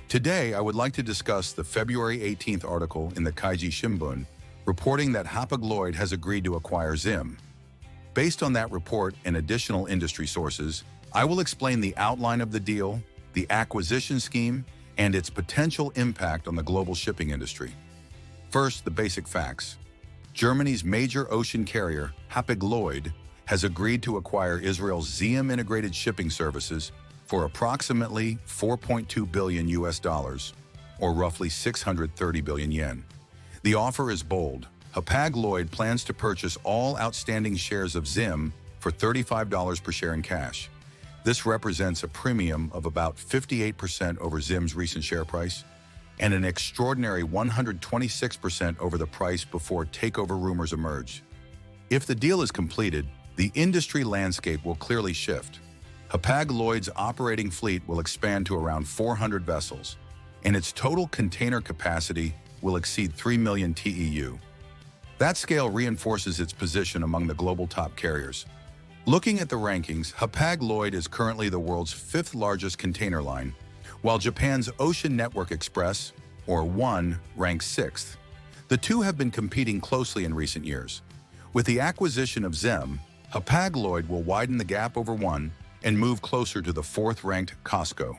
Today, I would like to discuss the February 18th article in the Kaiji Shimbun reporting that Hapag-Lloyd has agreed to acquire Zim. Based on that report and additional industry sources, I will explain the outline of the deal, the acquisition scheme, and its potential impact on the global shipping industry. First, the basic facts. Germany's major ocean carrier, Hapag-Lloyd, has agreed to acquire Israel's Zim integrated shipping services for approximately $4.2 billion US, or roughly 630 billion yen. The offer is bold. Hapag-Lloyd plans to purchase all outstanding shares of Zim for $35 per share in cash. This represents a premium of about 58% over Zim's recent share price and an extraordinary 126% over the price before takeover rumors emerged. If the deal is completed, the industry landscape will clearly shift. Hapag-Lloyd's operating fleet will expand to around 400 vessels, and its total container capacity will exceed 3 million TEU. That scale reinforces its position among the global top carriers. Looking at the rankings, Hapag-Lloyd is currently the world's fifth largest container line, while Japan's Ocean Network Express, or ONE, ranks sixth. The two have been competing closely in recent years. With the acquisition of Zim, Hapag-Lloyd will widen the gap over ONE and move closer to the fourth-ranked COSCO.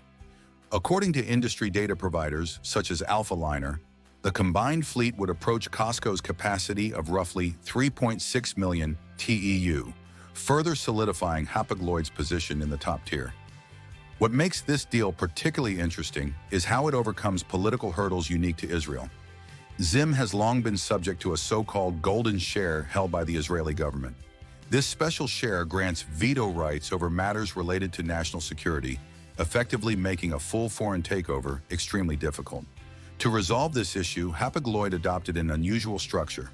According to industry data providers such as Alphaliner, the combined fleet would approach COSCO's capacity of roughly 3.6 million TEU, further solidifying Hapag-Lloyd's position in the top tier. What makes this deal particularly interesting is how it overcomes political hurdles unique to Israel. Zim has long been subject to a so-called golden share held by the Israeli government. This special share grants veto rights over matters related to national security, effectively making a full foreign takeover extremely difficult. To resolve this issue, Hapag-Lloyd adopted an unusual structure.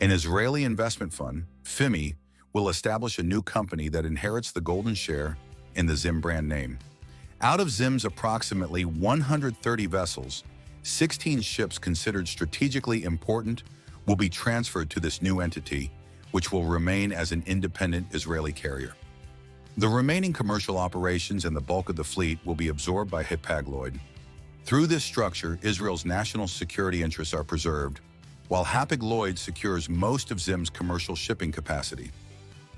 An Israeli investment fund, FIMI, will establish a new company that inherits the golden share and the Zim brand name. Out of Zim's approximately 130 vessels, 16 ships considered strategically important will be transferred to this new entity, which will remain as an independent Israeli carrier. The remaining commercial operations and the bulk of the fleet will be absorbed by Hapag-Lloyd. Through this structure, Israel's national security interests are preserved, while Hapag-Lloyd secures most of Zim's commercial shipping capacity.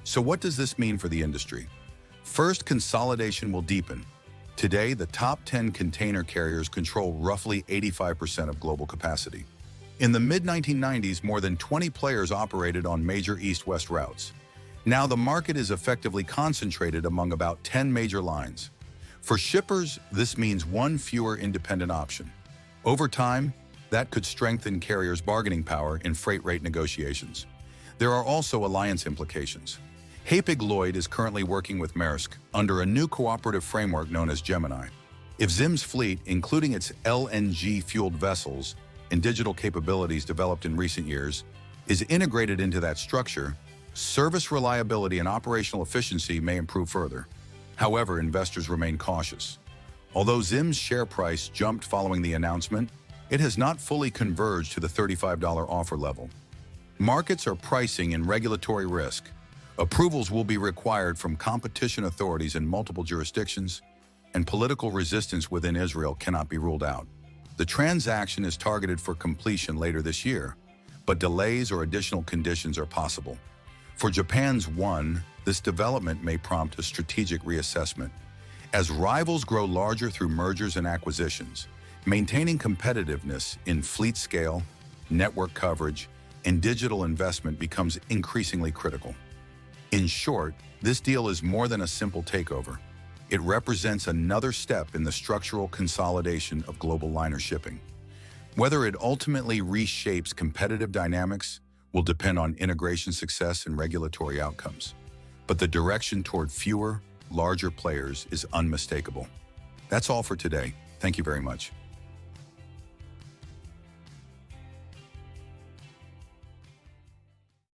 So what does this mean for the industry? First, consolidation will deepen. Today, the top 10 container carriers control roughly 85% of global capacity. In the mid-1990s, more than 20 players operated on major east-west routes. Now the market is effectively concentrated among about 10 major lines. For shippers, this means one fewer independent option. Over time, that could strengthen carriers' bargaining power in freight rate negotiations. There are also alliance implications. Hapag-Lloyd is currently working with Maersk under a new cooperative framework known as Gemini. If Zim's fleet, including its LNG-fueled vessels and digital capabilities developed in recent years, is integrated into that structure, service reliability and operational efficiency may improve further. However, investors remain cautious. Although Zim's share price jumped following the announcement, it has not fully converged to the $35 offer level. Markets are pricing in regulatory risk. Approvals will be required from competition authorities in multiple jurisdictions, and political resistance within Israel cannot be ruled out. The transaction is targeted for completion later this year, but delays or additional conditions are possible. For Japan's ONE, this development may prompt a strategic reassessment. As rivals grow larger through mergers and acquisitions, maintaining competitiveness in fleet scale, network coverage, and digital investment becomes increasingly critical. In short, this deal is more than a simple takeover. It represents another step in the structural consolidation of global liner shipping. Whether it ultimately reshapes competitive dynamics will depend on integration success and regulatory outcomes. But the direction toward fewer, larger players is unmistakable. That's all for today. Thank you very much.